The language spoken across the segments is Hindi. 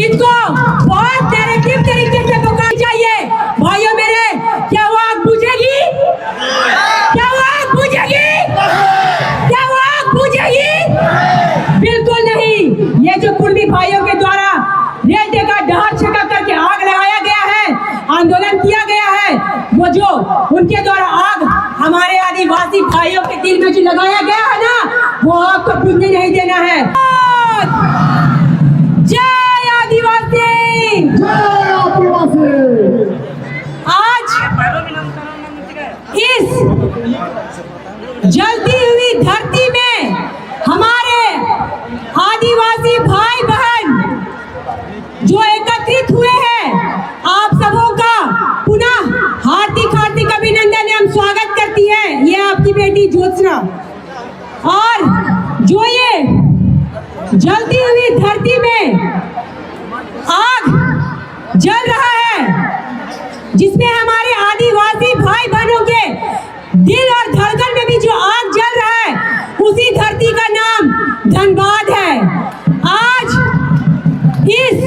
इनको बहुत नैरेटिव तरीके से पुकारना चाहिए। भाइयों मेरे, क्या वो आग बुझेगी? क्या वो आग बुझेगी? क्या वो आग बुझेगी? बिल्कुल नहीं। ये जो कुर्मी भाइयों के द्वारा रेलवे का डहार छका करके आग लगाया गया है, आंदोलन किया गया है, वो जो उनके द्वारा आग हमारे आदिवासी भाइयों के दिल में जो लगाया गया है ना, वो आग को बुझने नहीं देना है। जय आदिवासी, जय आदिवासी। आज इस जलती हुई धरती में हमारे आदिवासी भाई बहन जो एकत्रित हुए हैं, आप सबों का पुनः हार्दिक हार्दिक अभिनंदन एवं स्वागत करती है ये आपकी बेटी ज्योत्सना। और जो ये जलती हुई धरती में आग जल रहा है, जिसमें हमारे आदिवासी भाई बहनों के दिल और धड़कन में भी जो आग जल रहा है, उसी धरती का नाम धनबाद है। आज इस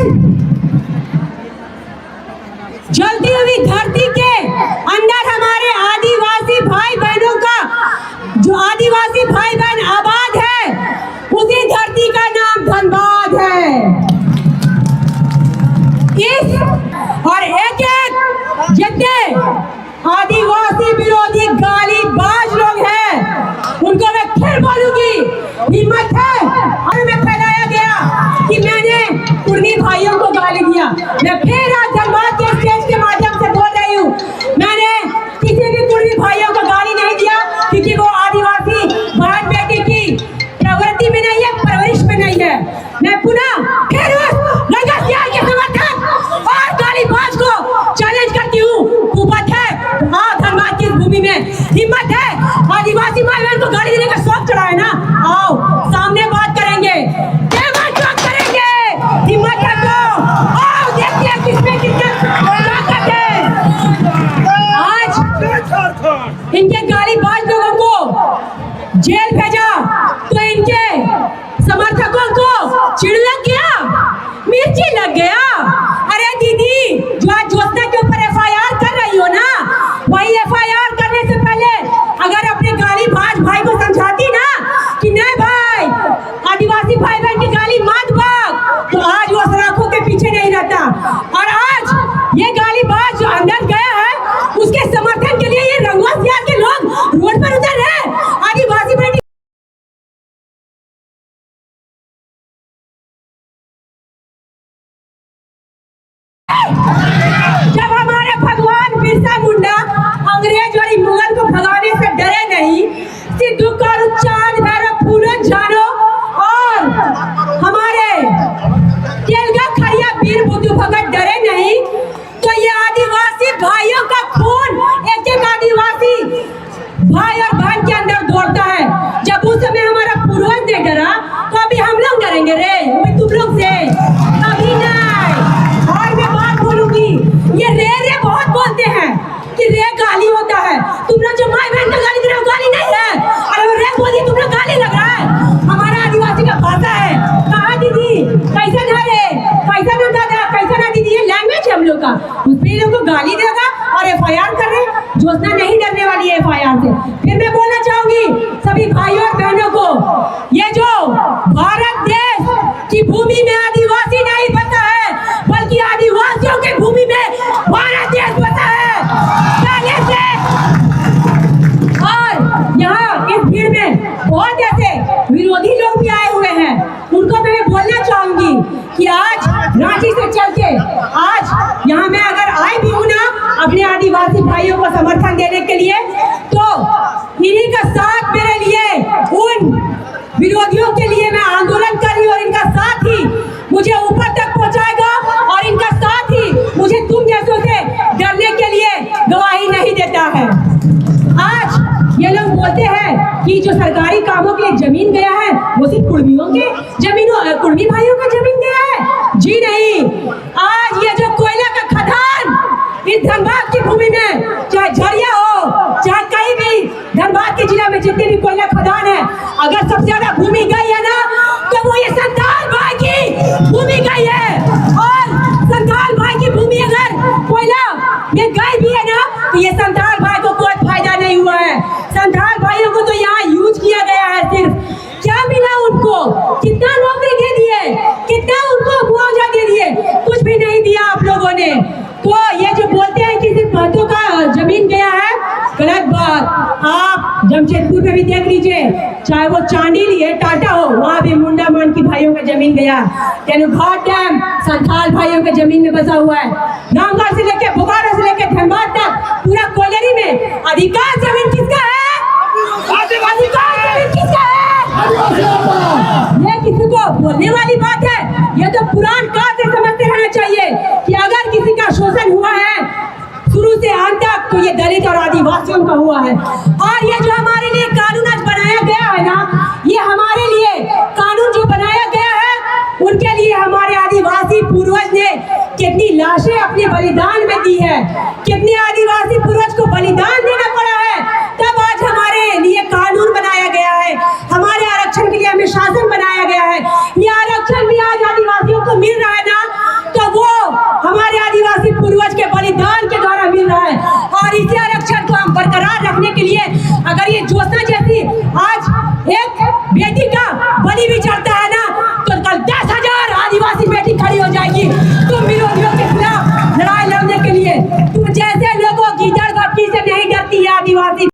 जलती हुई धरती के अंदर हमारे आदिवासी भाई बहनों का जो आदिवासी भाई बहन आबाद है, उसी धरती का नाम धनबाद है। इस और एक एक जितने आदिवासी विरोधी गाली बाज लोग हैं, उनको मैं फिर बोलूंगी, हिम्मत है और मैं फैलाया गया कि मैंने कुर्मी भाइयों को गाली दिया। मैं फिर आज धनबाद के स्टेज के माध्यम से बोल रही हूँ, मैंने किसी भी कुर्मी भाइयों को गाली नहीं दिया, क्योंकि वो आदिवासी बहन बेटी की प्रवृत्ति में नहीं है, परवरिश में नहीं है। मैं पुनः फिर उस लगातार के समर्थक और गालीबाज को चैलेंज करती हूँ। कुपत है हाँ, धनबाद की भूमि में हिम्मत है, आदिवासी भाई बहन को गाली देने का शौक चढ़ा है ना, आओ सामने बात करेंगे, करेंगे, हिम्मत है तो आओ, देखते हैं किसमें कितना ताकत है। आज इनके गालीबाज लोगों को जेल भेजा तो इनके समर्थकों को चिढ़ लग गया, मिर्ची लग गया। अरे दीदी, जो आज ज्योत्सना के ऊपर एफआईआर कर रही हो ना, वही एफआईआर करने से पहले अगर अपने गालीबाज भाई को समझाती ना कि नहीं भाई, आदिवासी भाई बहन की गाली मत भाग, तो आज वो सड़कों के पीछे नहीं रहता। और आज ये गालीबाज जो अंदर गया है, उसके समर्थन के लिए ये रंगवा सियार के लोग रोड पर उतर रहे हैं। आदिवासी बहन जब हमारे भगवान बिरसा मुंडा अंग्रेज और मुगल को भगाने से डरे नहीं, सिद्धू कारू चांद भैरव फूलन झानो और हमारे तेलगा खड़िया वीर बुद्धू भगत डरे नहीं, तो ये आदिवासी भाइयों का खून एक एक आदिवासी भाई और बहन के अंदर दौड़ता है। जब उस समय हमारा पूर्वज ने डरा, तो अभी हम लोग डरेंगे रे तुम लोग से? अभी नहीं। और मैं बात बोलूंगी, ये रे बहुत बोलते हैं कि रे गाली होता है, तुम लोग जो माई बहन को गाली दे रहे हो, गाली नहीं है। अरे वो रे बोली, तुम लोग गाली लग रहा है। हमारा आदिवासी का भाषा है। कहा दीदी कैसा ना रे, कैसा ना दादा, कैसा ना दीदी, ये लैंग्वेज है हम लोग का। उसमें लोग को गाली देगा और एफआईआर कर रहे। ज्योत्सना नहीं डरने वाली है एफआईआर से। फिर मैं बोलना चाहूंगी सभी भाइयों और बहनों को, ये जो भारत देश की भूमि में आदिवासी नहीं बसा है, बल्कि आदिवासियों की भूमि में भारत देश बसा है पहले से। और यहाँ इस भीड़ में बहुत ऐसे विरोधी लोग भी आए हुए हैं, उनको मैं बोलना चाहूंगी कि आज रांची से चल के आज यहाँ मैं अगर आई भी हूँ ना अपने आदिवासी भाइयों को समर्थन देने के लिए, तो इन्हीं का साथ मेरे लिए, उन विरोधियों के लिए मैं आंदोलन कर रही हूँ, और इनका साथ ही मुझे ऊपर तक पहुँचाएगा, और इनका साथ ही मुझे तुम जैसों से डरने के लिए गवाही नहीं देता है। आज ये लोग बोलते हैं कि जो सरकारी कामों के लिए जमीन गया है, वो सिर्फ कुर्मियों के जमीनों, कुर्मी भाइयों का जमीन गया है। जी नहीं, आज ये जो कोयला का खदान इस धनबाद की भूमि में, चाहे झरिया हो, चाहे कहीं भी धनबाद के जिला में जितने भी कोयला खदान है, अगर सबसे ज्यादा भूमि गई है ना, तो वो ये संताल भाई की भूमि गई है। और भी है ना, तो ये संथाल भाई को कोई फायदा नहीं हुआ है। संथाल भाइयों को तो यहाँ यूज किया गया है। सिर्फ क्या मिला उनको? कितना नौकरी दे दिए, कितना उनको मुआवजा दे दिए? कुछ भी नहीं दिया आप लोगों ने। तो ये जो बोलते हैं कि सिर्फ महतो का जमीन गया है, गलत बात। आप जमशेदपुर में भी देख लीजिए, चाहे वो चांदी लिए टाटा हो, वहाँ भी मुंडा मान की भाइयों का जमीन गया। तेनुघाट डैम संथाल भाइयों के जमीन में बसा हुआ है। नामगढ़ से लेके बोकारो से लेके धनबाद तक पूरा कोयलरी में अधिकांश जमीन किसका है? अधिकांश जमीन किसका है? ये किसी को बोलने वाली बात है? ये तो पुरान काल से समझते रहना चाहिए कि अगर किसी का शोषण हुआ है शुरू से अंत तक, तो ये दलित और आदिवासियों का हुआ है। और ये जो हमारे लिए कानून आज बनाया गया है ना, ये हमारे लिए कानून जो बनाया गया है, उनके लिए हमारे आदिवासी पूर्वज ने कितनी लाशें अपने बलिदान में दी है, कितने आदिवासी पूर्वज को बलिदान देना पड़ा है, तब आज हमारे लिए कानून बनाया गया है। हमारे आरक्षण के लिए हमें शासन बनाया गया है। ये आरक्षण भी आज आदिवासियों को मिल रहा है ना, तो वो हमारे आदिवासी पूर्वज के बलिदान के द्वारा मिल रहा है। और इसी आरक्षण को हम बरकरार रखने के लिए अगर ये ज्योत्सना जैसी आज एक बेटी का बलि भी चढ़ता